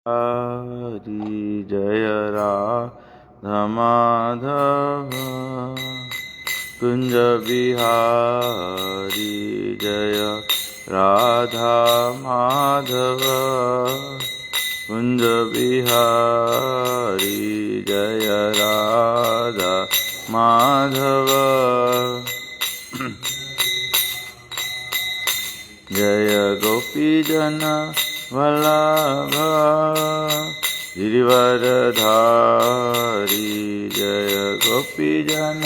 हरि जय राधा माधव कुंज बिहारी जय राधा माधव कुंज बिहारी जय राधा माधव जय गोपी जन वल्लभ गिरिवरधारी जय गोपी जन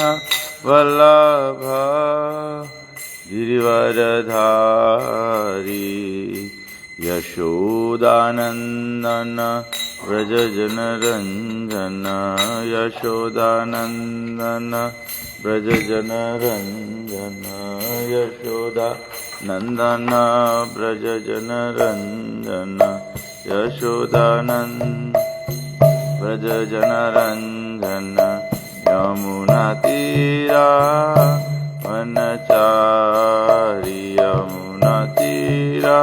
वल्लभ गिरिवरधारी यशोदानंदन व्रज जन रंजन यशोदानंदन व्रज जन रंजन यशोदा नंदन व्रज जन रंजन यशोदानंद व्रज जन रंजन यमुना तीरा वनचारी यमुना तीरा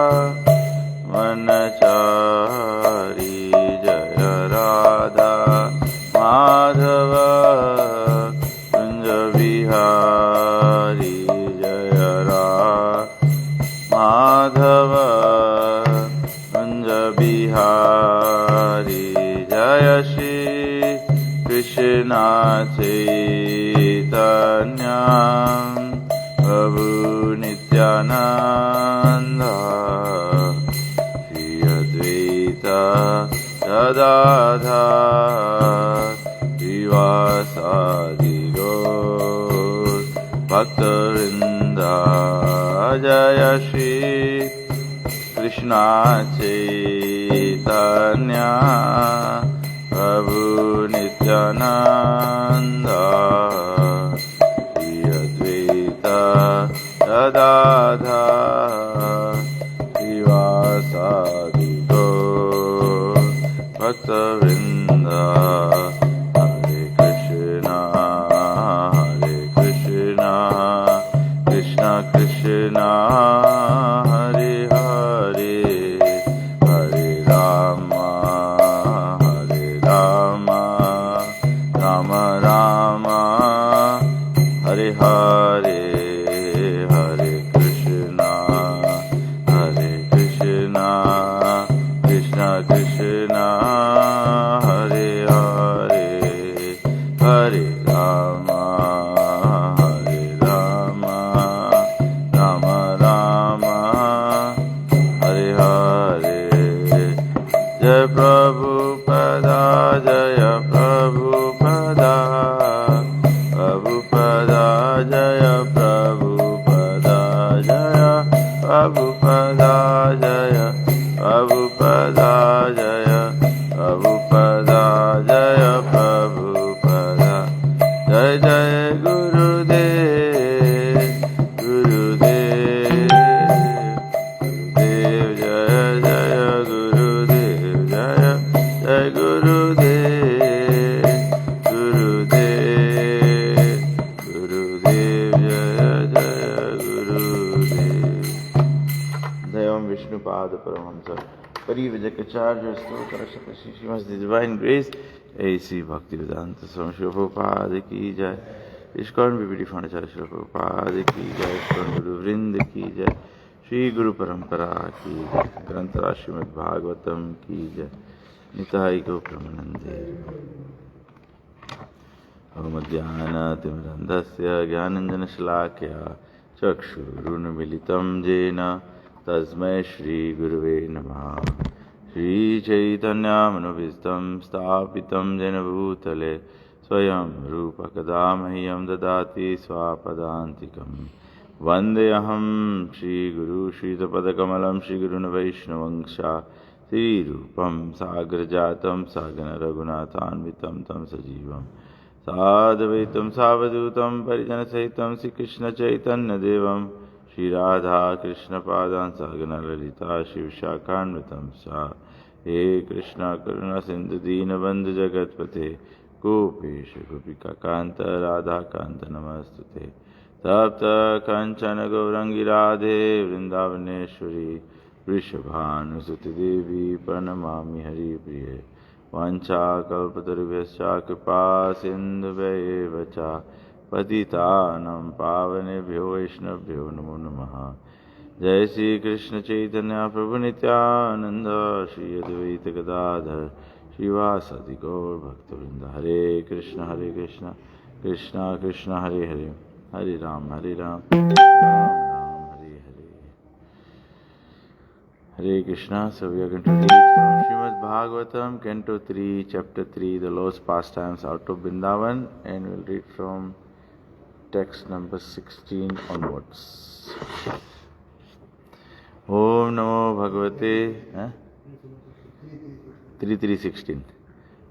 वनचारी जय राधा माधव कुंज बिहारी जय माधव कुंज बिहारी जय श्री कृष्ण चैतन्य प्रभु नित्यानंद श्री अद्वैत गदाधर श्रीवासादि गौर भक्तवृंद जय श्री कृष्ण चैतन्य प्रभु नित्यानंद श्री अद्वैत गदाधर श्रीवासादि गौर भक्तवृंद हरे कृष्ण कृष्ण कृष्ण हरे हरे हरे राम राम राम हरे हरे हरे कृष्ण कृष्ण कृष्ण हरे हरे हरे राम राम राम हरे हरे जय प्रभुपदा जय प्रभुपदा प्रभुपदा जय प्रभुपदा जय प्रभुपदा जय प्रभुपदा जय प्रभुपदा जय प्रभुपदा जय जय गुरुदेव गुरुदेव गुरुदेव जय जय गुरुदेव जय जय गुरुदेव गुरुदेव गुरुदेव जय जय गुरुदेव Devam Vishnupada Paramahamsa Parivajakacharya Stotra Shakashi Srimas the Divine Grace A.C. Bhaktivedanta Swami Srila Prabhupada Ki Jai ISKCON BBD Foundation Srila Prabhupada Ki Jai ISKCON Guru Vrinda Ki Jai Shri Guru Parampara Ki Jai Grantara Srimad Bhagavatam Ki Jai Nitai Go Pramanande Amadhyana Timirandasya Gyananjana Shalakya Chakshurun Militam Jena तस्मै श्री गुरुवे नमः श्री चैतन्य मनोभीष्टं स्थापितं येन भूतले स्वयं रूप कदा मह्यं ददाति स्वापदान्तिकं वन्देऽहं श्रीगुरु श्रीयुतपदकमलं श्रीगुरुन् वैष्णवंश श्रीरूपं साग्रजातं सागन रघुनाथान्वितं तं सजीवं साद्वैतं सावधूतं परिजनसहितं श्रीकृष्णचैतन्यदेवं श्री राधा कृष्ण पादान सागना ललिता शिव शाखान्वितं सा हे कृष्ण करुणा सिंधु दीनबंधु जगतपते गोपेश गोपिका कांत राधा कांत नमस्तुते तप्त कंचन गौरंगी राधे वृंदावनेश्वरी वृषभानुसुति देवी प्रणमामि हरिप्रिये वाञ्छाकल्पतरुभ्यश्च कृपा सिन्धुभ्येव च पतितानां पावनेभ्यो वैष्णवेभ्यो नमो नमः। जय श्री कृष्ण चैतन्य प्रभु नित्यानंद श्री अद्वैत गदाधर श्रीवासदि गौर भक्तवृंद। हरे कृष्ण कृष्ण कृष्ण हरे हरे, हरे Ram Ram Ram Hare Hare. Hare Krishna. So we are going to read from Srimad Bhagavatam, Canto 3, Chapter 3, the Lord's Pastimes out of Vrindavan, and we'll read from text number 16 onwards. Om Namo Bhagavate 3:16.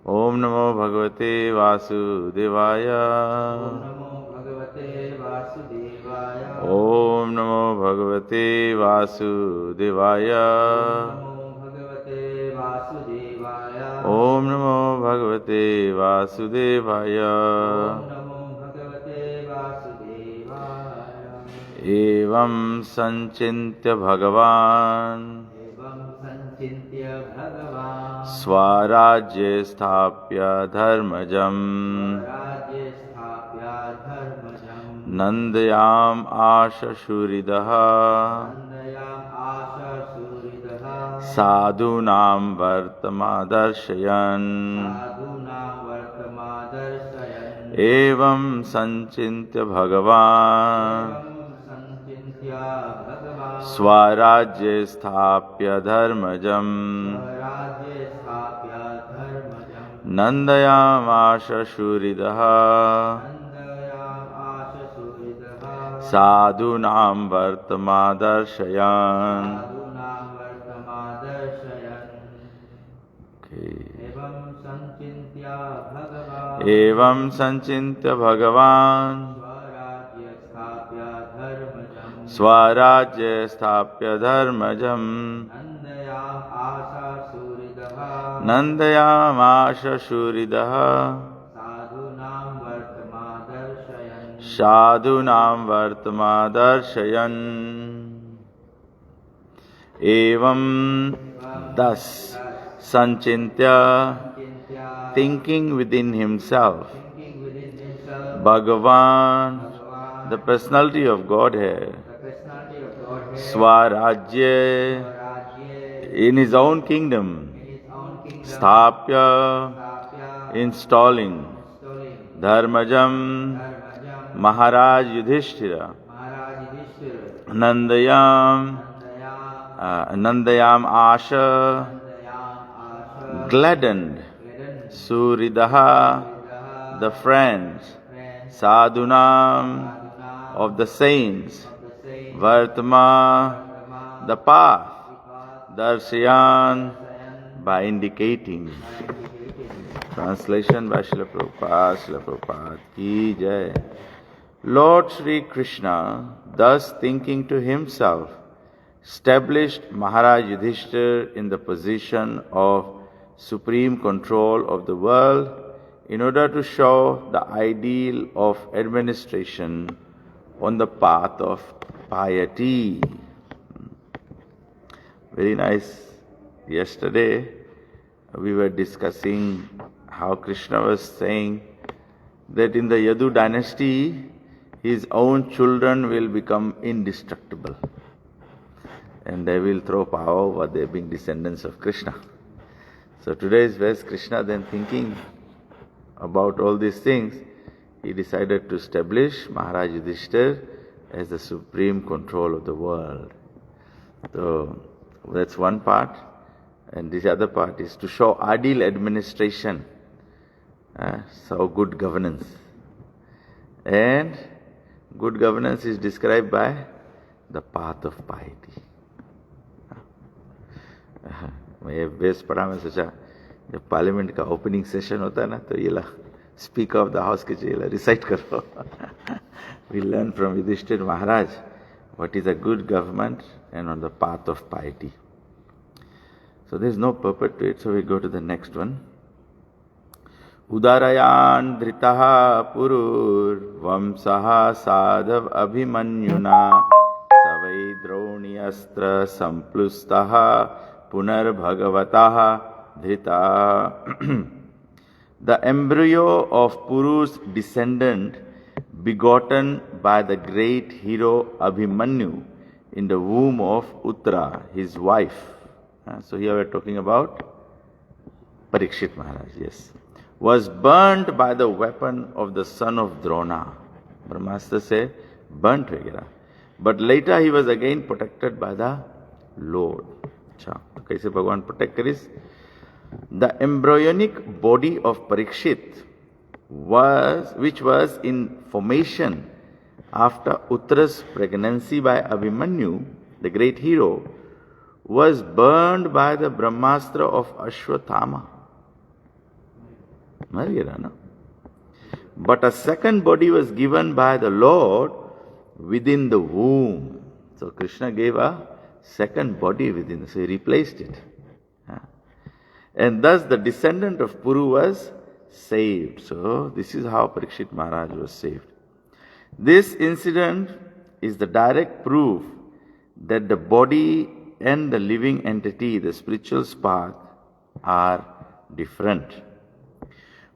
Om Namo Bhagavate Vasudevaya. Om Namo Bhagavate Vasudevaya. Om Namo Bhagavate Vasudevaya. Evam sanchintya Bhagavan Swarajye sthapya dharmajam Nandayam ashashuridaha Sadhunam vartamadarshayan Evam sanchintya Bhagavan Swarajye sthapya dharmajam Nandayam ashashuridaha Sadhunam vartamadarshayan. Evam sanchintya Bhagavan Swarajya sthapya dharmajam Nandayam ashashuridaha Sadhunam vartamadarshayan. Evam thus sanchintya, thinking within himself, Bhagavan, the personality of Godhead, Swarajya, in his own kingdom, Sthapya, installing, Dharmajam, Maharaj Yudhishthira, Nandayam Asha, gladdened, Suridaha, the friends, Sadhunam, of the saints, Vartama, the path, Darshayan, by indicating. Translation by Srila Prabhupada ki jai. Lord Sri Krishna, thus thinking to himself, established Maharaj Yudhishthira in the position of supreme control of the world in order to show the ideal of administration on the path of piety. Very nice. Yesterday we were discussing how Krishna was saying that in the Yadu dynasty his own children will become indestructible and they will throw power over their being descendants of Krishna. So today's verse, Krishna then thinking about all these things, he decided to establish Maharaj Yudhishthira as the supreme control of the world. So that's one part, and this other part is to show ideal administration, so good governance. And good governance is described by the path of piety. मैं base पढ़ा मैं सोचा जब parliament का opening session होता है ना तो ये ला स्पीकर ऑफ द हाउस के चाहिए रिसाइट करो. We learn from Yudhishthira Maharaj what is a good government and on the path of piety. So there is no purport to it, so we go to the next one. Udarayan dhritaha purur vamsaha sadhav abhimanyuna savai योनियस्त्र संप्लुस्तः पुनर्भगवतः धृता. The embryo of Puru's descendant, begotten by the great hero Abhimanyu in the womb of Uttara, his wife. So here we are talking about Parikshit Maharaj, yes. Was burnt by the weapon of the son of Drona. Brahmastra se burnt ho gaya. But later he was again protected by the Lord. Achha, to kaise Bhagwan protect karis? The embryonic body of Parikshit which was in formation after Uttara's pregnancy by Abhimanyu, the great hero, was burned by the Brahmastra of Ashwathama. But a second body was given by the Lord within the womb. So Krishna gave a second body within, so he replaced it. And thus the descendant of Puru was saved. So this is how Parikshit Maharaj was saved. This incident is the direct proof that the body and the living entity, the spiritual spark, are different.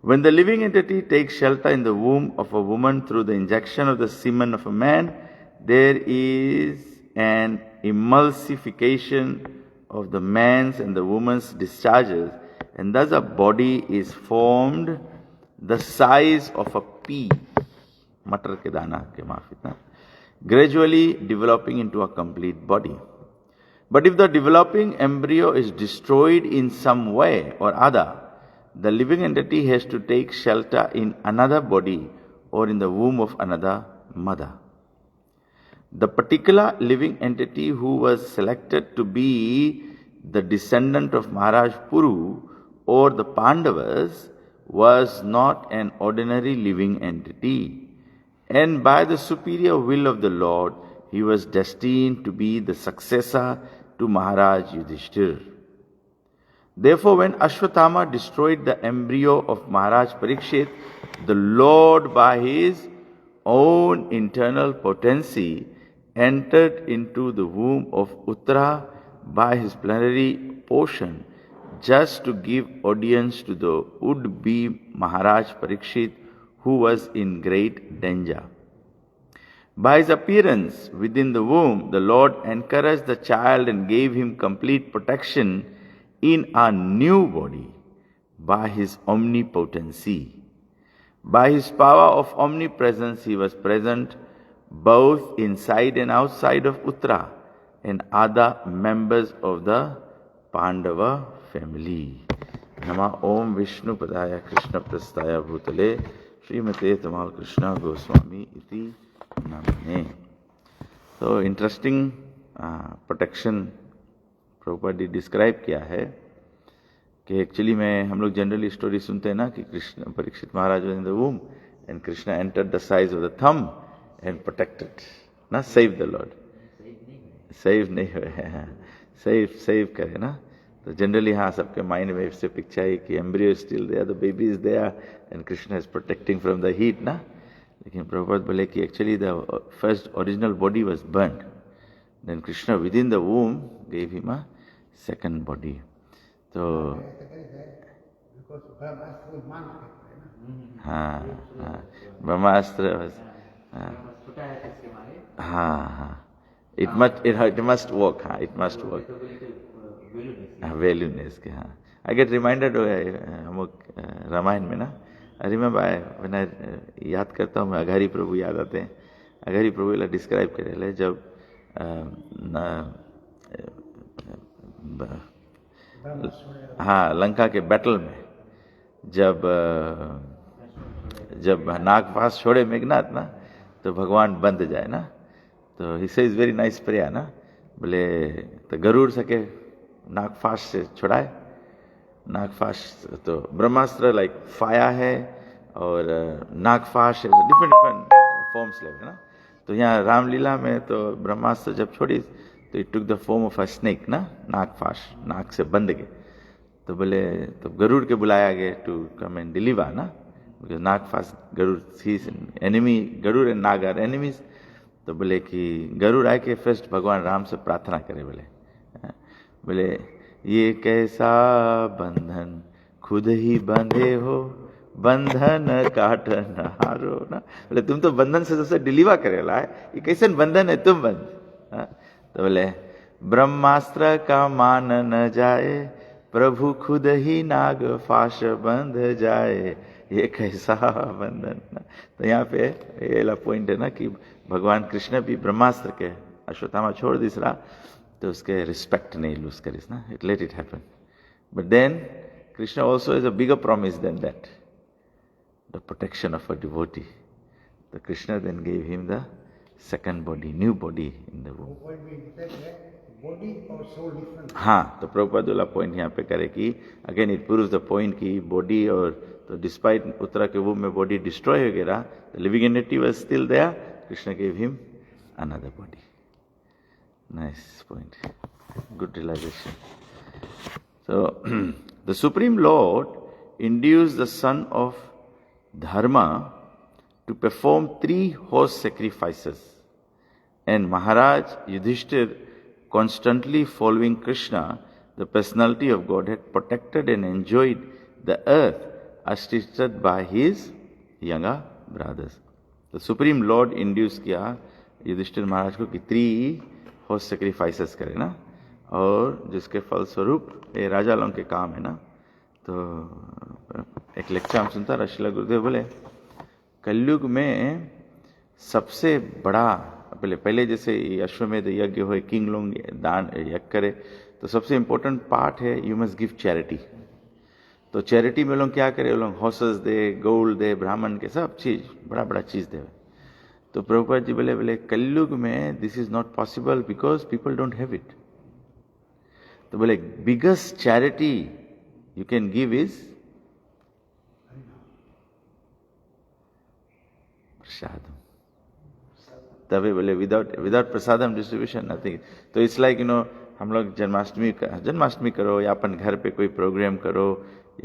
When the living entity takes shelter in the womb of a woman through the injection of the semen of a man, there is an emulsification of the man's and the woman's discharges, and thus a body is formed the size of a pea, matar ke dana ke maafit, gradually developing into a complete body. But if the developing embryo is destroyed in some way or other, the living entity has to take shelter in another body or in the womb of another mother. The particular living entity who was selected to be the descendant of Maharaj Puru or the Pandavas was not an ordinary living entity, and by the superior will of the Lord, he was destined to be the successor to Maharaj Yudhishthir. Therefore, when Ashwathama destroyed the embryo of Maharaj Parikshit, the Lord by his own internal potency entered into the womb of Uttara by his plenary portion, just to give audience to the would-be Maharaj Parikshit, who was in great danger. By his appearance within the womb, the Lord encouraged the child and gave him complete protection in a new body by his omnipotency. By his power of omnipresence, he was present both inside and outside of Uttara and other members of the Pandava family. Nama Om Vishnu Padaya Krishna Prastaya Bhutale Srimate Tamal Krishna Goswami Iti Namane. So interesting protection Prabhupada describe किया है कि actually में हम लोग generally story सुनते हैं ना कि Krishna Parikshit Maharaj in the womb and Krishna entered the size of the thumb and protected ना सेव द लॉर्ड सेव नहीं हुए सेव करे ना तो जनरली हाँ सबके माइंड में इससे पिक्चर है कि embryo still there the baby is there and Krishna is protecting from the heat ना लेकिन प्रभुपाद बोले कि actually the first original body was burned then Krishna within the womb gave him a second body. So, Brahmastra was. It must work. It must work. Valueness. I get reminded of Ramayana में ना. I remember when I याद करता हूँ मैं अघारी प्रभु याद आते हैं. अघारी प्रभु ला describe करे ले जब हाँ लंका के बैटल में जब नागपाश छोड़े मेघनाथ ना तो भगवान बंद जाए ना तो he says very nice prayer ना बोले तो गरुड़ सके नागपाश से छुड़ाए नागपाश तो ब्रह्मास्त्र लाइक फायर है और नागपाश डिफरेंट फॉर्म्स ले ना तो यहाँ रामलीला में तो ब्रह्मास्त्र जब छोड़ी तो it took the form of a snake ना नागपाश नाग से बंद गए तो बोले तो गरुड़ के बुलाया गया टू कम एंड डिलीवर ना because Nagpash Garuda enemy Garuda and Naga are enemies तो बोले कि गरुड़ आए के फर्स्ट भगवान राम से प्रार्थना करे, बोले ये कैसा बंधन खुद ही बंधे हो, बंधन काट न हारो ना। बोले तुम तो बंधन से सबसे डिलीवर करेला है, ये कैसे बंधन है तुम बंध। तो बोले ब्रह्मास्त्र का मान न जाए, प्रभु खुद ही नाग फाश बंध जाए, ये कैसा बंधन ना। तो यहाँ पे ये पॉइंट है ना कि भगवान कृष्ण भी ब्रह्मास्त्र के अश्वत्थामा छोड़ दिसरा तो उसके रिस्पेक्ट नहीं लूज करिस ना, it let it happen. But then Krishna also is a bigger promise then that, the protection of a devotee. तो Krishna then gave him the second body, new body in the womb. Body और soul different. हाँ, तो प्रभुपाद वाला point यहाँ पे करे कि again it proves the point कि बॉडी और तो डिस्पाइट उत्तरा के वूम में बॉडी डिस्ट्रॉय हो गया, the living entity was still there, Krishna gave him another body. Nice point. Good realization. So, the Supreme Lord induced the son of Dharma to perform 3 horse sacrifices. And Maharaj Yudhishthir, constantly following Krishna, the personality of Godhead, protected and enjoyed the earth assisted by his younger brothers. The Supreme Lord induced किया युधिष्ठिर महाराज को कि 3 horse sacrifices करे ना, और जिसके फलस्वरूप ये राजा लोगों के काम है ना। तो एक लेक्चर हम सुनता, श्रील गुरुदेव बोले कलयुग में सबसे बड़ा, पहले जैसे अश्वमेध यज्ञ हो, किंग लोग दान यज्ञ करे, तो सबसे इंपॉर्टेंट पार्ट है यू मस्ट गिव चैरिटी। तो चैरिटी में लोग क्या करे, लोग हॉर्सेस दे, गोल्ड दे, ब्राह्मण के सब चीज बड़ा बड़ा चीज दे। तो प्रभुपाद जी बोले कलयुग में this is not possible because people don't have it. तो बोले biggest charity you can give is prasadam. तभी बोले विदाउट प्रसादम डिस्ट्रीब्यूशन नथिंग। तो इट्स लाइक हम लोग जन्माष्टमी करो या अपन घर पे कोई प्रोग्राम करो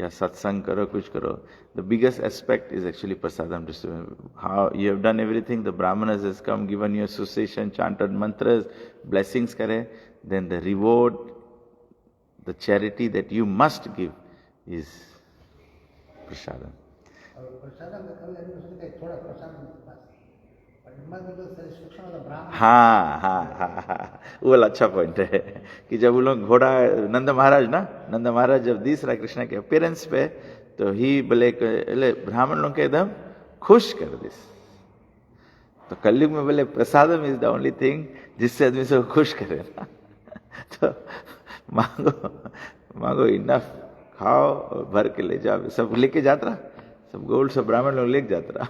या सत्संग करो, कुछ करो, the biggest aspect is actually prasadam distribution. How you have done everything, the brahmanas has come, given you association, chanted mantras, blessings करे, then the reward, the charity that you must give is prasadam. हाँ हाँ हाँ हाँ, वो वाला अच्छा पॉइंट है कि जब वो लोग घोड़ा नंद महाराज जब दिस रहा कृष्ण के अपीयरेंस पे, तो ही बोले ब्राह्मण लोग के एकदम खुश कर दिस। तो कलयुग में बोले प्रसादम इज द ओनली थिंग जिससे आदमी से खुश करे ना। तो मांगो इनफ, खाओ और भर के ले जाओ, सब लेके जाता रहा, सब गोल्ड सब ब्राह्मण लोग लेके जाता रहा।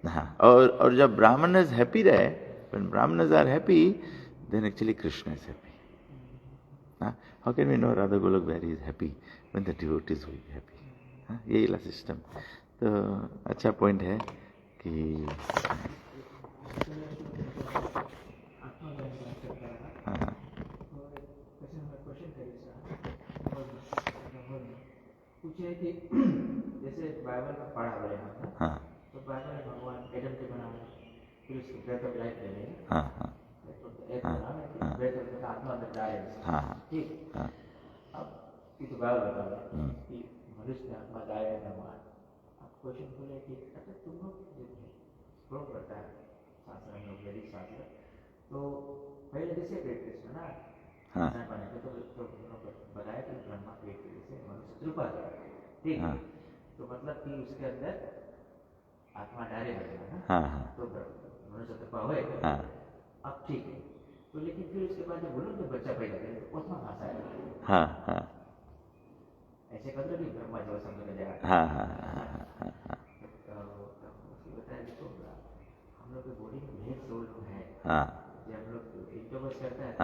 हाँ, और जब ब्राह्मणस हैप्पी रहे, when brahmanas are happy, then actually Krishna is happy. How can we know Radha Golok Bihari is happy when the devotees will be happy? यही ला सिस्टम। तो अच्छा पॉइंट है कि पूछे कि जैसे बाइबल में पढ़ा हुआ है, हाँ, तो बाइबल में भगवान एडम के बनाए, फिर उसको ब्रेथ ऑफ लाइफ ले लेंगे, हाँ हाँ एक बनाए, ब्रेथ ऑफ आत्मा अंदर जाए, हाँ ठीक। हाँ, अब ये तो बाइबल बता रहा है कि मनुष्य में आत्मा जाए न मार। अब क्वेश्चन बोले कि अच्छा तुम लोग प्रो करता है शास्त्र में, वैदिक शास्त्र, तो पहले जैसे क्रिएट कृष्ण ना बने थे, तो बताया कि ब्रह्मा क्रिएट से मनुष्य कृपा है, ठीक। तो मतलब कि उसके अंदर आत्मा डाले है ना, तो मनुष्य कृपा होएगा। अब ठीक है, तो लेकिन फिर उसके बाद जब बोलो जब बच्चा पैदा करे तो आत्मा कहाँ से आएगा? ऐसे कर लो कि ब्रह्मा जो समझ में जाएगा। बताया देखो हम लोग के बॉडी में ढेर सोल है, जब हम लोग इंटरकोर्स करते हैं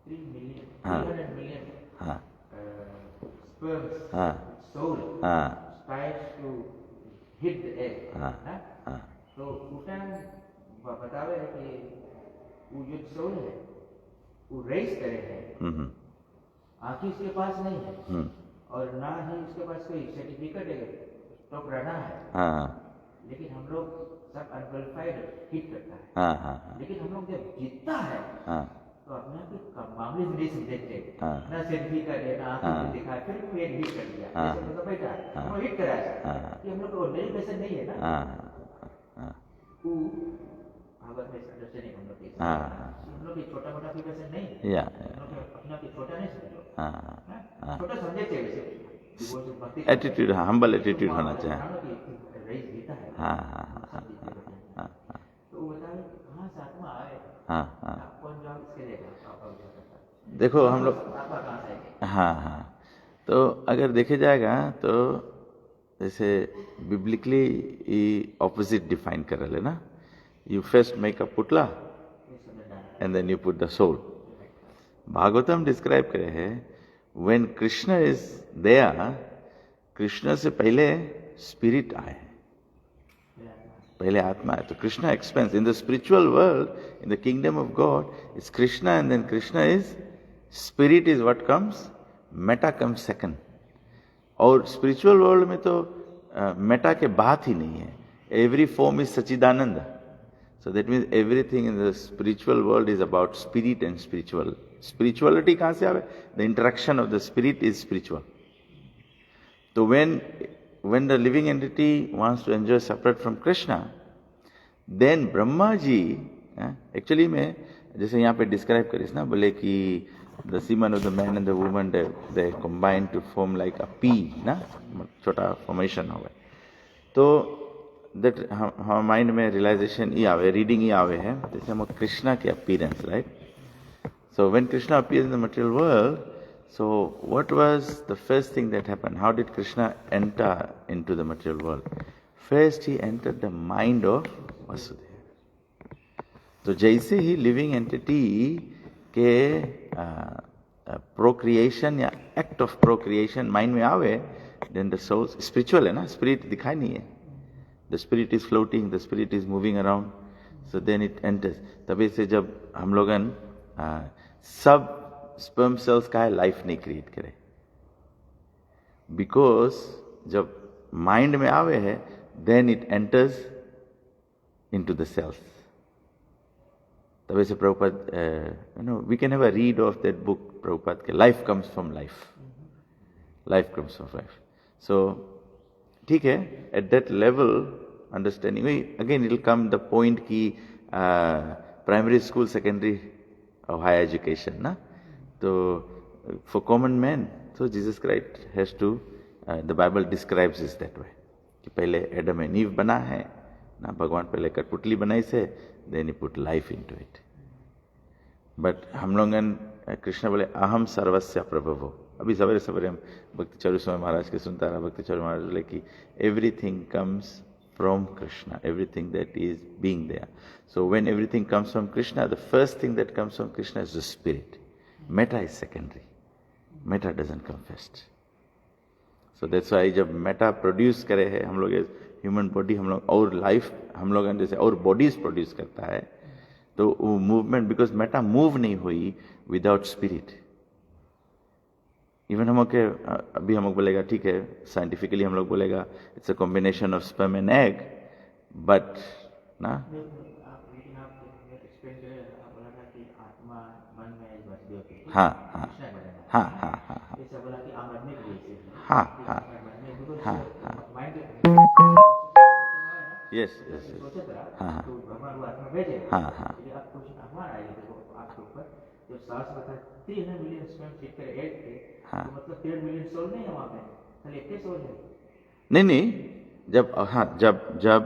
3 million 300 million sperms soul tries to hit the egg, तो उस टाइम बतावे कि वो जो सोल है वो रेस करे है आँखें इसके पास नहीं है और ना ही इसके पास कोई सर्टिफिकेट है टॉप रनर है। हाँ लेकिन हम लोग सब अनक्वालिफाइड हिट करता है। हाँ हाँ लेकिन हम लोग जब जीतता है हाँ तो अपने आप के मामले में नहीं समझते। हाँ। ना सर्टिफिकेट है ना आँखों में दिखा फिर भी एक हिट कर दिया। हाँ। जैसे मतलब बैठा हाँ। हम हिट कराया हाँ। कि हम लोग को नई पैसे नहीं है ना। हाँ वो भागवत में अंडरस्टैंडिंग हम लोग की हाँ। हम लोग की छोटा मोटा भी पैसे नहीं है। या हम लोग अपना भी छोटा नहीं समझो। हाँ छोटा समझे चाहिए वैसे वो जो भक्ति एटीट्यूड, हम्बल एटीट्यूड होना चाहिए। रईस जीता है। हाँ हाँ हाँ हाँ तो वो बता रहे कहाँ से आत्मा आए। हाँ हाँ। आप कौन जॉब इसके देगा। देखो हम लोग आत्मा कहाँ से आएगी। हाँ हाँ, तो अगर देखे जाएगा तो जैसे बिब्लिकली ऑपोजिट डिफाइन कर रहे ना, यू फर्स्ट मेक अ पुतला and then you put the soul. Bhagavatam describe करे है when Krishna is there, Krishna से पहले स्पिरिट आए, पहले आत्मा है। तो Krishna expands in the spiritual world, in the kingdom of God is Krishna and then Krishna is spirit is what comes, matter comes second. और स्पिरिचुअल वर्ल्ड में तो मेटा के बात ही नहीं है, एवरी फॉर्म इज सच्चिदानंद। So that means everything in the spiritual world is about spirit and spiritual. Spirituality कहाँ से आवे? The interaction of the spirit is spiritual. So when the living entity wants to enjoy separate from Krishna, then Brahma ji actually में जैसे यहाँ पे describe करीस ना, बोले कि the semen of the man and the woman they combine to form like a pea ना, छोटा formation हो गया। तो that हमारे माइंड में रियलाइजेशन ये आवे, रीडिंग ये आवे है जैसे हम कृष्णा के appearance, right. So when Krishna appears in the material world, so what was the first thing that happened, how did Krishna enter into the material world? First he entered the mind of Vasudev. तो जैसे ही living entity के procreation या act of procreation mind में आवे, then the soul spiritual है ना, spirit दिखाई नहीं है, the spirit is floating, the spirit is moving around, so then it enters. तभी से जब हम लोगन सब sperm cells का लाइफ नहीं क्रिएट करे, because जब माइंड में आवे है then it enters into the cells. तभी से Prabhupada we can have a read of that book, Prabhupada के life comes from life, life comes from life. So ठीक है, at that level understanding, again it will come the point कि primary school, secondary or higher education ना, तो for common man, so Jesus Christ has to the Bible describes it that way कि पहले Adam and ewe बना है ना, भगवान पहले कठपुतली बनाई से, then he put life into it. But हम लोग कृष्ण बोले अहम सर्वस्य प्रभवो। अभी सवेरे सवेरे हम भक्ति चारू स्वामी महाराज के सुनता रहा, भक्ति चारू महाराज बोले कि everything comes from Krishna, everything that is being there. So when everything comes from Krishna, the first thing that comes from Krishna is the spirit. Matter is secondary, matter doesn't come first. So that's why जब matter produce करे है हम लोग human body, हम लोग और life हम लोग जैसे और बॉडीज प्रोड्यूस करता है, तो वो मूवमेंट, बिकॉज मेटा मूव नहीं हुई विदाउट स्पिरिट। इवन हम लोग के अभी हम लोग बोलेगा ठीक है, साइंटिफिकली हम लोग बोलेगा it's a combination of sperm and egg, but ना हाँ हाँ हाँ हाँ हाँ हाँ हाँ हाँ हाँ यस यस हाँ हाँ हाँ हाँ जो सांस बता 300 मिलियन स्पर्म फीट कर ऐड थे, हाँ, तो मतलब 3 मिलियन सोल नहीं है वहाँ पे, खाली एक ही सोल है। नहीं नहीं, जब हाँ जब जब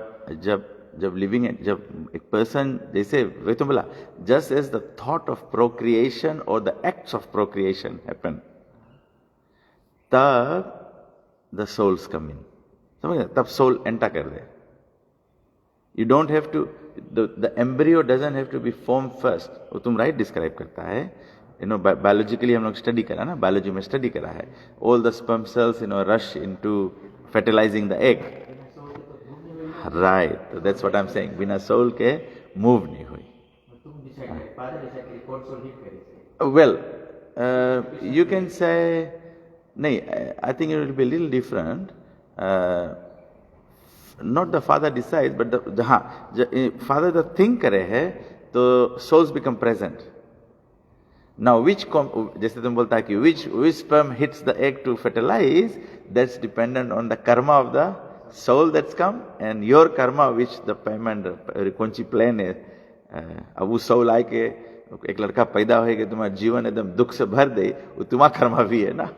जब जब लिविंग, जब एक पर्सन जैसे वे तो बोला, just as the thought of procreation और the acts of procreation happen, तब द सोल्स कम इन, समझ, तब सोल एंटर कर दे। You don't have to, the embryo doesn't have to be formed first. वो तुम राइट डिस्क्राइब करता है, biologically हम लोग स्टडी करा ना, बायोलॉजी में स्टडी करा है, all the sperm cells rush into fertilizing the egg, right? So that's what I'm saying, बिना सोल के मूव नहीं हुई। well, You can say, nahi, I think it will be a little different. Not the father decides, but father the think करे है, तो souls become present. Now, जैसे तुम बोलता है कि which sperm hits the egg to fertilize, that's dependent on the karma of the soul that's come and your karma, which the payment कौन सी plan है. अब वो soul आए के एक लड़का पैदा होए कि तुम्हारा जीवन एकदम दुख से भर दे, वो तुम्हारा कर्मा भी है ना.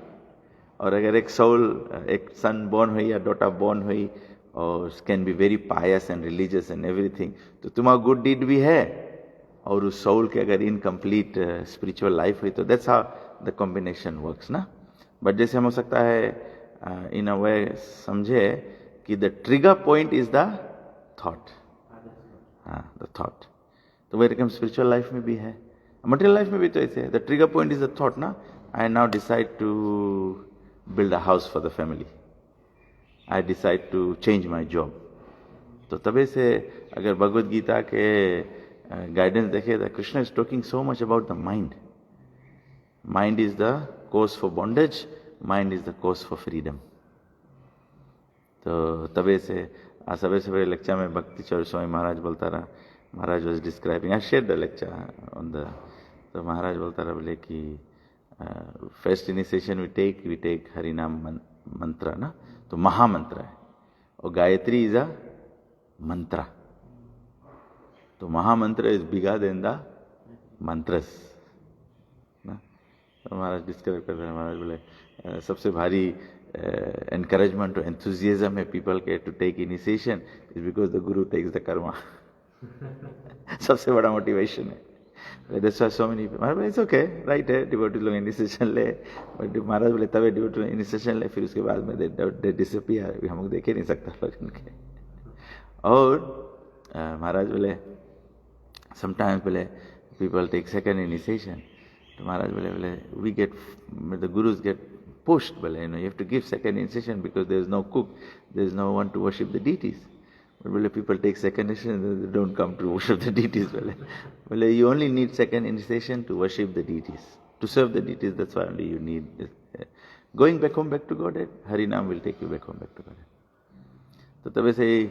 और अगर एक soul, एक son born हुई या daughter born हुई, और can be very pious and religious and everything, तो तुम्हारा good deed भी है. और उस soul के अगर incomplete spiritual life हुई, तो that's how the combination works ना. But जैसे हम हो सकता है in a way समझे कि the trigger point is the thought. The thought. तो वही रकम spiritual life में भी है, material life में भी तो ऐसे है. The trigger point is the thought ना. I now decide to build a house for the family. I decide to change my job. तो तबे से अगर भगवद गीता के guidance देखे, the Krishna is talking so much about the mind. Mind is the cause for bondage. Mind is the cause for freedom. तो तबे से सबसे पहले लेक्चर में भक्ति चौर स्वामी महाराज बोलता रहा. महाराज was describing, I shared the lecture on the, तो महाराज बोलता रहा बोले कि first initiation we take हरिनाम मंत्र ना, तो महामंत्र है, और गायत्री is a mantra. तो महामंत्र is bigger than the mantras ना. तो महाराज डिस्क्राइब कर रहे हैं. महाराज बोले सबसे भारी encouragement to enthusiasm है people के to take initiation is because the guru takes the karma. सबसे बड़ा motivation है. That's why so many people, महाराज बोले it's okay, right है, devotee लोग initiation ले, but महाराज बोले तबे devotee initiation ले, फिर उसके बाद में they disappear, हम लोग देख ही नहीं सकता लोग उनके. और महाराज बोले sometimes बोले people take second initiation, तो महाराज बोले we get, the gurus get pushed, बोले you have to give second initiation because there is no cook, there is no one to worship the deities. But बोले people take second initiation, they don't come to worship the deities. बोले you only need second initiation to worship the deities, to serve the deities. That's why only you need going back home, back to Godhead. Harinam will take you back home, back to Godhead. तो तबे से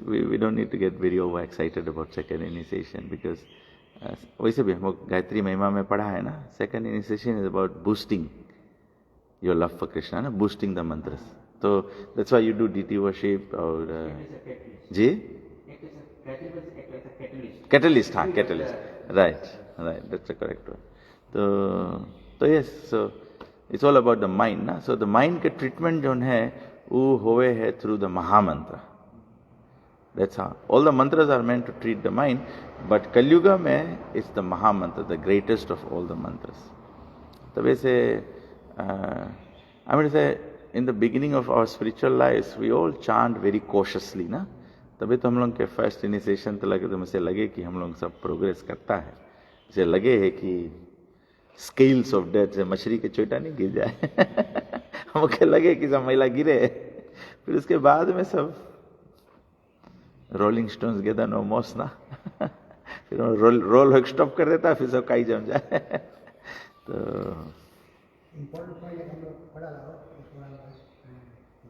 we don't need to get very overexcited about second initiation because वैसे भी हम गायत्री महिमा में पढ़ा है ना, second initiation is about boosting your love for Krishna, ना, boosting the mantras. So that's why you do deity worship और जी catalyst, हाँ catalyst, right, that's the correct one. तो yes, so it's all about the mind ना. So the mind के treatment जो है वो होवे है through the महामंत्र. That's how. All the mantras are meant to treat the mind, but Kali Yuga में it's the Mahamantra, the greatest of all the mantras. तबे से I mean say in the beginning of our spiritual lives we all chant very cautiously ना. तबे तो हम लोग के first initiation तो लगे, तो मुझे लगे कि हम लोग सब progress करता है. मुझे लगे है कि scales of death से मछली के चोटा नहीं गिर जाए. मुझे लगे कि सब महिला गिरे, फिर उसके बाद में सब रोलिंग स्टोन्स गेदर नो मोस ना. फिर रोल स्टॉप कर देता, फिर सब काई जम जाए. तो इम्पोर्टेंट पॉइंट है, हम लोग पढ़ा रहा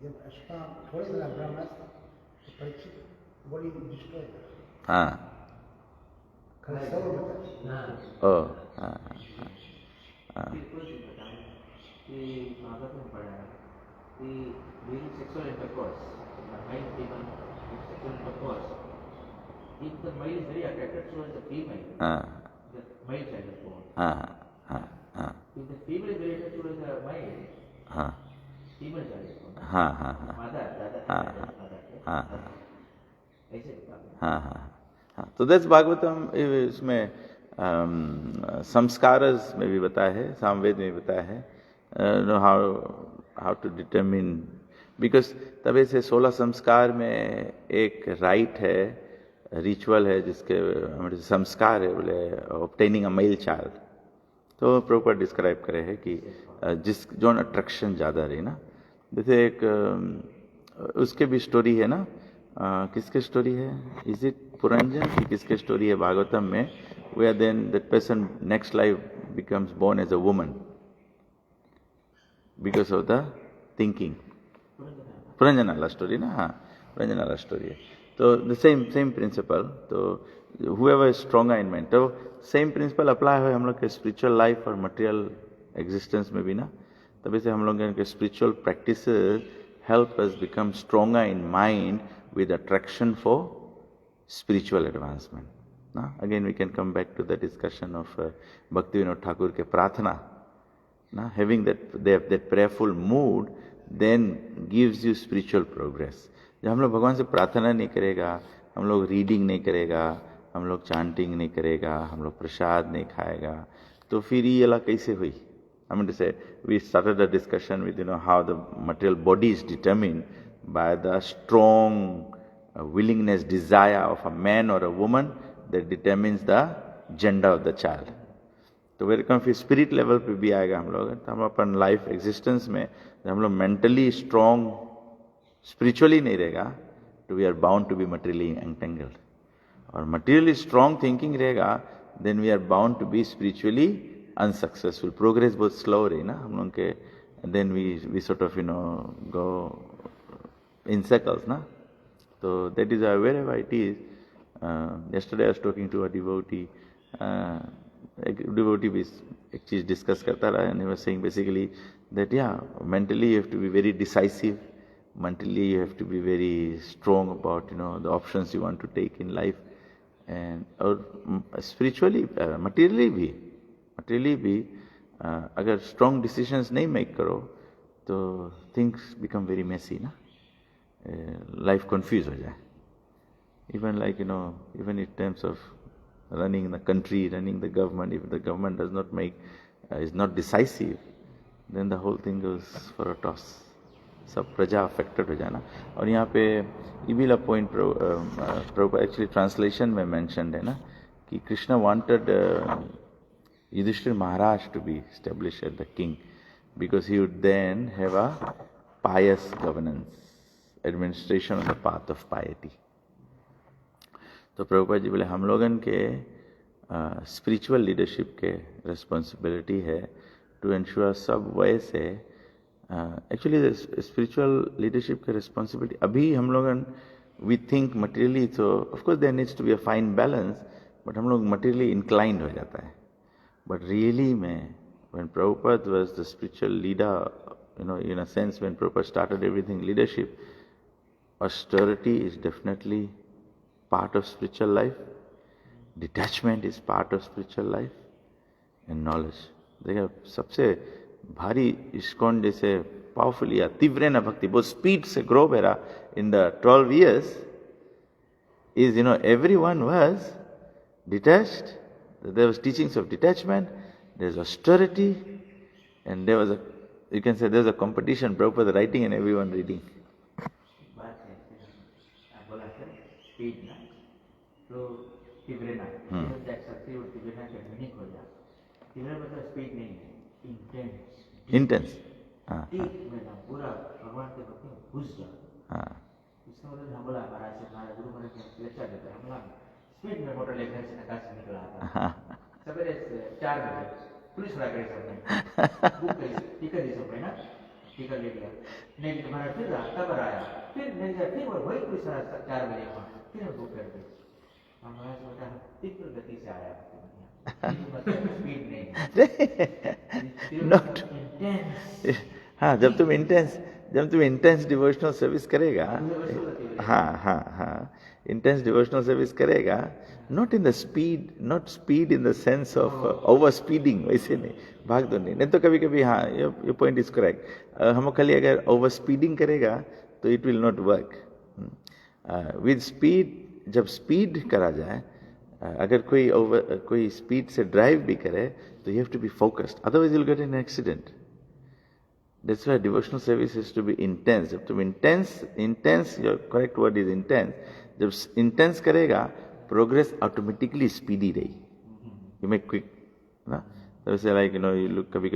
जब अश्वा थोड़े से ब्रह्मास परीक्षित बॉडी डिस्ट्रॉय. हाँ ओ हाँ हाँ कि भागवत में पढ़ा है कि during sexual intercourse, the male female sexual intercourse, if the male is very attracted towards the female, the male child is born. If the female is very attracted towards the male, female child is born. Mother, ऐसे. तो that's Bhagavatam इसमें संस्कारस में भी बताया है, सामवेद में भी बताया है. How to determine, because तबे से 16 संस्कार में एक राइट है, रिचुअल है, जिसके संस्कार है बोले obtaining a male child. तो प्रॉपर डिस्क्राइब करे है कि जिस जो अट्रैक्शन ज़्यादा रही ना. जैसे एक उसके भी स्टोरी है ना. किसके स्टोरी है, इज इट पुरंजन की किसके स्टोरी है भागवतम में, where then that person next life becomes born as a woman because of the thinking. Puranjanala story, na? हाँ, Puranjanala story है. So the same principle. So whoever is stronger in mind, तो same principle apply हो हम लोग के spiritual life और material existence में भी ना. तभी से हम लोग के spiritual practices help us become stronger in mind with attraction for spiritual advancement. Na? Again we can come back to the discussion of Bhaktivinoda Thakur ke prarthana. Na? Having that prayerful mood then gives you spiritual progress. जब हम लोग भगवान से प्रार्थना नहीं करेगा, हम लोग रीडिंग नहीं करेगा, हम लोग चांटिंग नहीं करेगा, हम लोग प्रसाद नहीं खाएगा, तो फिर ये वाला कैसे हुई? I mean to say, we started a discussion with how the material body is determined by the strong willingness, desire of a man or a woman that determines the gender of the child. तो very कम फिर spirit level पे भी आएगा हम लोग, तो हम अपन life existence में हम लोग मेंटली स्ट्रॉन्ग स्पिरिचुअली नहीं रहेगा, तो we are bound to be materially entangled. और मटेरियली स्ट्रॉन्ग थिंकिंग रहेगा, then we are bound to be spiritually unsuccessful. Progress बहुत स्लो रही ना हम लोग के, then we sort of go in circles ना. तो that is wherever it is. yesterday I was talking to a devotee. एक devotee भी एक चीज डिस्कस करता रहा, and he was saying basically that mentally you have to be very decisive, mentally you have to be very strong about the options you want to take in life, and और spiritually materially भी अगर strong decisions नहीं make करो तो things become very messy ना, life confused हो जाए. Even like even in terms of running the country, running the government, if the government does not is not decisive, then the whole thing goes for a toss. सब प्रजा affected हो जाना. और यहाँ पे ये भी पॉइंट एक्चुअली ट्रांसलेशन में मेंशन्ड है ना, कि Krishna wanted Yudhishthira Maharaj to be established as the king because he would then have a pious governance, administration on the path of piety. तो प्रभुपाद जी बोले हम लोगन के स्पिरिचुअल लीडरशिप के रिस्पॉन्सिबिलिटी है टू एंश्योर सब वे से. एक्चुअली स्पिरिचुअल लीडरशिप के रिस्पॉन्सिबिलिटी अभी हम लोगन वी थिंक मटेरियली, तो of course there needs to be a fine balance, but हम लोग मटेरियली इंक्लाइंड हो जाता है. बट रियली में when Prabhupada was the spiritual leader, in a sense when Prabhupada started everything leadership, austerity is definitely part of spiritual life, detachment is part of spiritual life, and knowledge. देखिए सबसे भारी ISKCON जैसे powerful या तीव्र भक्ति बहुत speed से grow करा in the 12 years is everyone was detached. There was teachings of detachment, there was austerity, and there was you can say there was a competition, Prabhupada writing and everyone reading. Speed ना, तो तीव्र ना, शक्ति और तीव्र ना meaning हो जाए. तीव्र मतलब स्पीड नहीं है, इंटेंस. पूरा भगवान के भक्ति में घुस जाओ. इसका मतलब हम बोला महाराज से, हमारा गुरु महाराज ने लेक्चर देते हैं, हम लोग स्पीड में मोटर लेकर से नकाश से निकला था. सवेरे 4 बजे पुलिस वाला करे सबने बुक करी, टिकट दी सबने ना, टिकट ले लिया. नहीं तुम्हारा फिर रास्ता पर आया, फिर नहीं गया, फिर वही पुलिस वाला 4 बजे वहाँ फिर बुक कर दी. हमारा से बता तीव्र गति से आया, स्पीड नहीं, नॉट हाँ. जब तुम इंटेंस डिवोशनल सर्विस करेगा, हाँ, इंटेंस डिवोशनल सर्विस करेगा, not in the speed, not speed in the sense of over speeding, वैसे नहीं, भाग दो नहीं तो कभी कभी हाँ, ये पॉइंट इज करेक्ट. हम खाली अगर ओवर स्पीडिंग करेगा तो it will not work. With speed, जब स्पीड करा जाए, अगर कोई स्पीड से ड्राइव भी करे तो you have to be focused, otherwise you will get in accident. That's why devotional service has to be intense. जब तुम intense, your correct word is intense. जब intense करेगा, progress automatically speedy रही. You make quick, ना? So say like you look कभी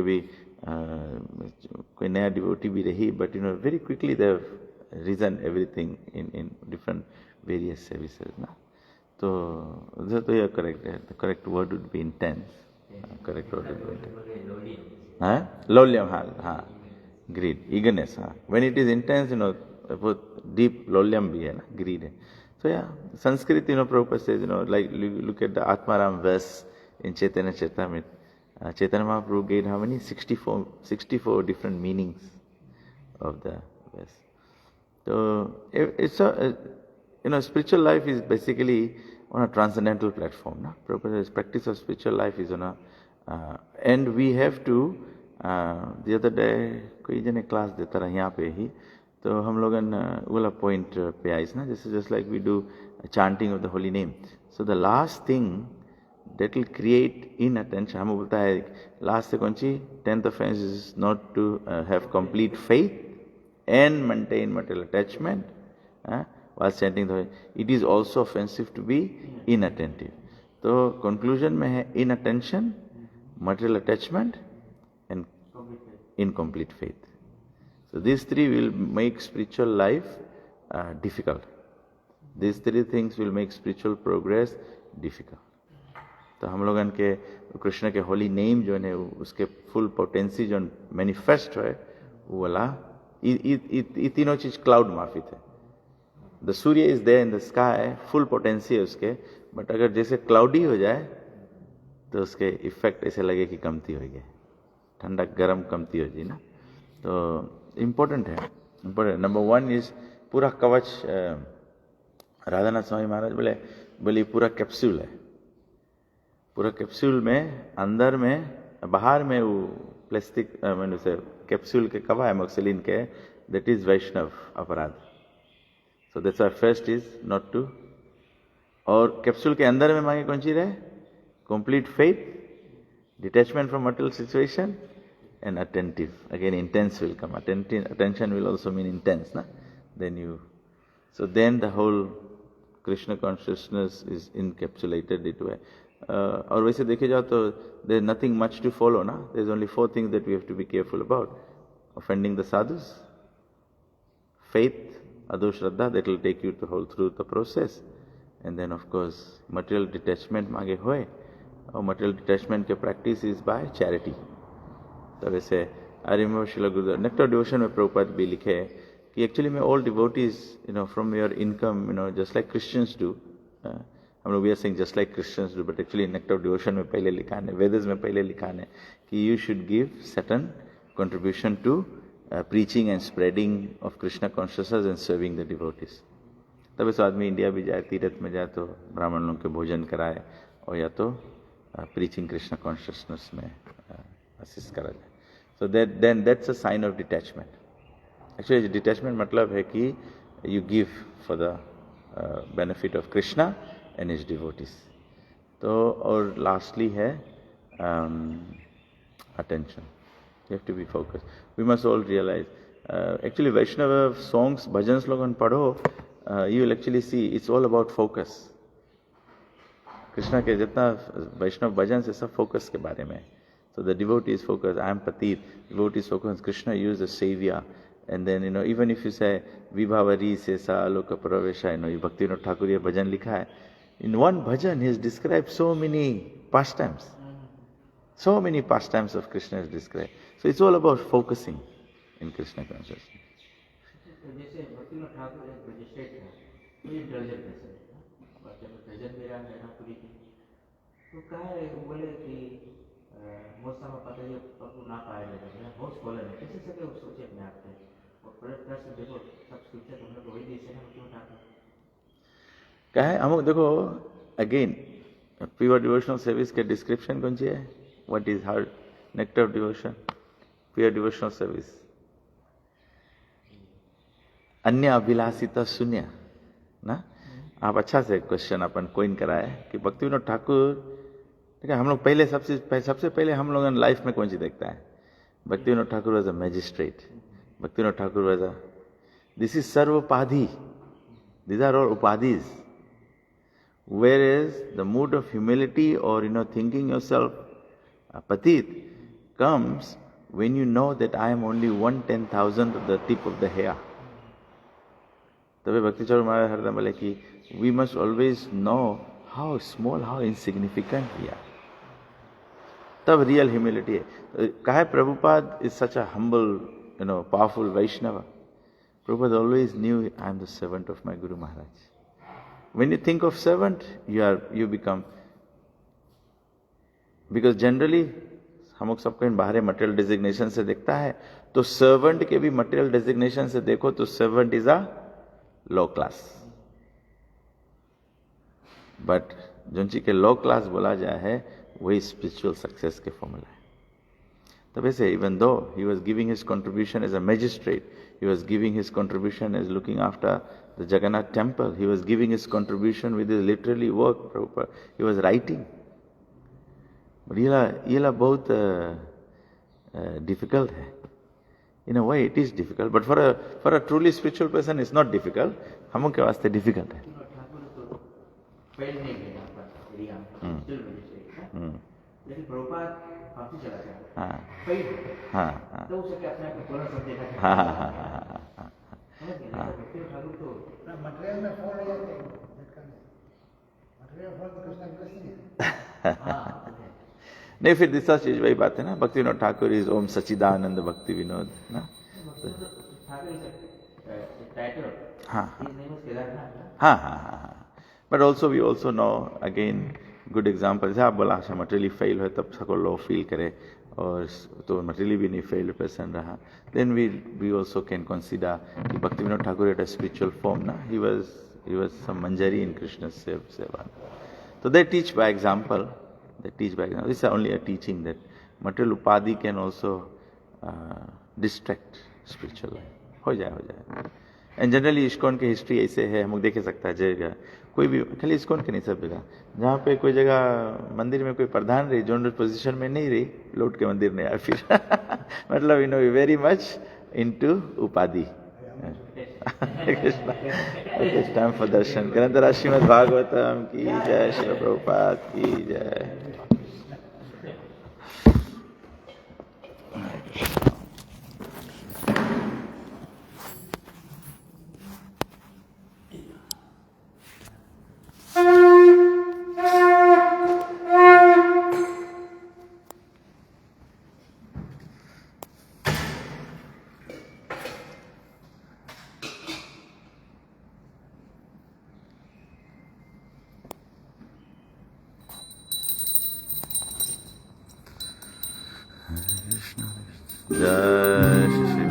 कोई नया devotee भी रही, but very quickly they have risen everything in different various services, ना? तो ये correct है. The correct word would be intense. correct word is Lolyam, greed, eagerness. When it is intense, deep lolyam bhi hai na, greed hai. So yeah, Sanskrit, Prabhupada says, like look at the Atmaram verse in Chaitanya Charitamrita. Chaitanya Mahaprabhu gave how many? 64 different meanings of the verse. So it's spiritual life is basically on a transcendental platform. No? Prabhupada's practice of spiritual life is on a, and we have to, the other day, कोई जने class देता रहा यहाँ पे ही, तो हम लोगन वाला point पे आइस ना, जैसे just like we do chanting of the holy name. So the last thing that will create inattention, हम बोलता है last से कौन सी 10th offense is not to have complete faith and maintain material attachment while chanting the holy. It is also offensive to be inattentive. तो conclusion में है inattention, material attachment and incomplete faith. So these three will make spiritual life difficult. These three things will make spiritual progress difficult. तो हम लोगन के कृष्ण के holy name जो है उसके फुल पोटेंसी जो मैनिफेस्ट है वो वाला ये तीनों चीज क्लाउड माफिक है. द सूर्य is there in the sky, full potency है उसके, बट अगर जैसे क्लाउडी हो जाए तो उसके इफेक्ट ऐसे लगे कि कमती हो गई, ठंडा गर्म कमती हो जाए ना. तो इम्पोर्टेंट है, इम्पोर्टेंट. नंबर वन इज पूरा कवच. राधानाथ स्वामी महाराज बोले पूरा कैप्सूल है. पूरा कैप्सूल में अंदर में बाहर में वो प्लास्टिक मैंने उसे कैप्सूल के कवा है मोक्सिलिन के, दैट इज वैष्णव अपराध. So that's why first is not two. और कैप्सूल के अंदर में मांगे कौन सी रहे? Complete faith, detachment from material situation and attentive. Again, intense will come. Attention will also mean intense, na? So then the whole Krishna consciousness is encapsulated it way. और वैसे देखे जाओ तो there is nothing much to follow, na? There is only 4 things that we have to be careful about. Offending the sadhus, faith, ado shraddha, that will take you to whole through the process, and then of course material detachment मांगे होए. और material detachment के practice is by charity. तो वैसे I remember Srila Gurudev nectar devotion में प्रभुपाद भी लिखे कि एक्चुअली में all devotees from your income just like Christians do. हम लोग we are saying just like Christians do, but actually nectar devotion में पहले लिखा है, वेदस में पहले लिखा है कि you should give certain contribution to preaching and spreading of Krishna consciousness and serving the devotees. तब इस आदमी इंडिया भी जाए, तीर्थ में जाए तो ब्राह्मण लोगों के भोजन कराए, और या तो प्रीचिंग कृष्णा कॉन्शियसनेस में असिस्ट करा जाए. So then that's a sign of detachment. Actually, detachment मतलब है कि you give for the benefit of Krishna and his devotees. तो और lastly है attention. You have to be focused. We must all realize. Actually, Vaishnava songs, bhajans लोगन पढ़ो, you will actually see it's all about focus. Krishna के जितना वैष्णव भजन से सब focus के बारे में. So the devotee is focused, I am Patit, devotee is focused, Krishna used the savior. And then, even if you say, Vibhavari se sa aloka pravesha, Bhaktivinoda Thakur ye bhajan likha hai. In one bhajan, he has described so many pastimes. So many pastimes of Krishna is described. So it's all about focusing in Krishna consciousness. जैसे भक्तिनाथ ठाकुर एक magistrate है, वो intelligent person है, और जब present मेरा मैनापुरी की, तो कहा है वो बोले कि मोसा में पता है प्रभु ना पाए लेकिन मैं बहुत स्कॉलर है, कैसे सके वो सोचे अपने आप पे. और प्रश्न देखो सब स्क्रिप्चर तुमने तो वही दिए ना क्यों ठाकुर कहा है. हम देखो अगेन प्योर डिवोशनल सर्विस के डिस्क्रिप्शन कौन सी है? What is her nectar of devotion? Pure devotional service अन्य अभिलाषिता शून्य ना. आप अच्छा से क्वेश्चन अपन कोइन कराए कि भक्तिविनोद ठाकुर, ठीक है, हम लोग पहले सबसे पहले हम लोग लाइफ में कौन सी देखता है? Bhaktivinoda Thakur was a magistrate. Bhaktivinoda Thakur was a, this is sarvopadhi, these are all upadhis. Whereas the mood of humility or thinking yourself patit comes when you know that I am only 1/10,000th of the tip of the hair. तबे भक्ति चौर महाराज हरदम बोले कि we must always know how small, how insignificant we are. तब real humility है. कहा है Prabhupada is such a humble, powerful Vaishnava. Prabhupada always knew, I am the servant of my Guru Maharaj. When you think of servant, you become, because generally हम लोग सबको इन बाहरी material designation से देखता है, तो सर्वेंट के भी मटेरियल डेजिग्नेशन से देखो तो servant is a low class. But जिनकी के लो क्लास बोला जाए है वही स्पिरिचुअल सक्सेस के फॉर्मूला है. तब ऐसे even though he was giving his contribution as a magistrate, he was giving his contribution as looking after the Jagannath temple, he was giving his contribution with his literary work, Prabhupada. He was writing. But ये बहुत difficult है. In a way it is difficult, but for a truly spiritual person it's not difficult. हम लोग के वास्ते difficult है. Fail नहीं किया पर एरिया में स्टिल मैजिस्ट्रेट, लेकिन प्रभुपाद काफी चला गया. हाँ फेल. हाँ तो उसे क्या अपने पूर्ण समझेगा. हाँ हाँ हाँ हाँ हाँ. ठाकुर तो मटेरियल में फॉल हो जाते हैं, मटेरियल फॉल तो कृष्णा ग्रस्त नहीं है. नहीं, फिर दूसरा चीज वही बात है ना, भक्ति विनोद ठाकुर इज ओम सच्चिदानंद भक्ति विनोद ना. हाँ हाँ हाँ हाँ. But also we also know again good example है. आप बोला अच्छा मटेरियली फेल हो तब सबको लो फील करे, और तो मटेरियली भी नहीं फेल्ड पर्सन रहा, then we also can consider कि Bhakti Vinoda Thakur at a spiritual form ना, ही वाज सम मंजरी इन कृष्ण सेवा. So they teach by example. This is only a teaching that material upadhi can also distract spiritual life. हो जाए. And generally ISKCON की history ऐसे है, हम लोग देख सकता है जगह कोई भी, खाली ISKCON के नहीं, सब जगह जहाँ पे कोई जगह मंदिर में कोई प्रधान रही, जनरल पोजीशन में नहीं रही, लौट के मंदिर नहीं आया फिर. मतलब वेरी मच इनटू उपाधि. It's time for darshan. Grantara Srimad Bhagavatam की जय, श्री प्रभुपाद की जय. जय श्री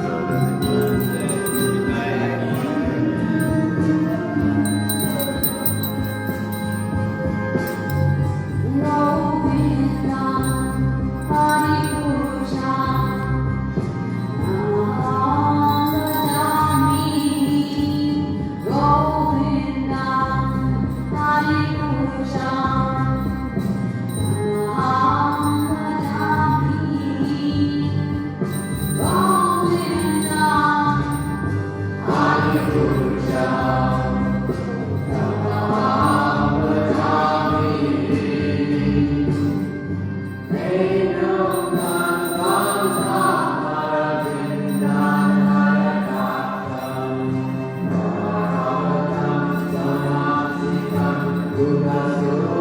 Guru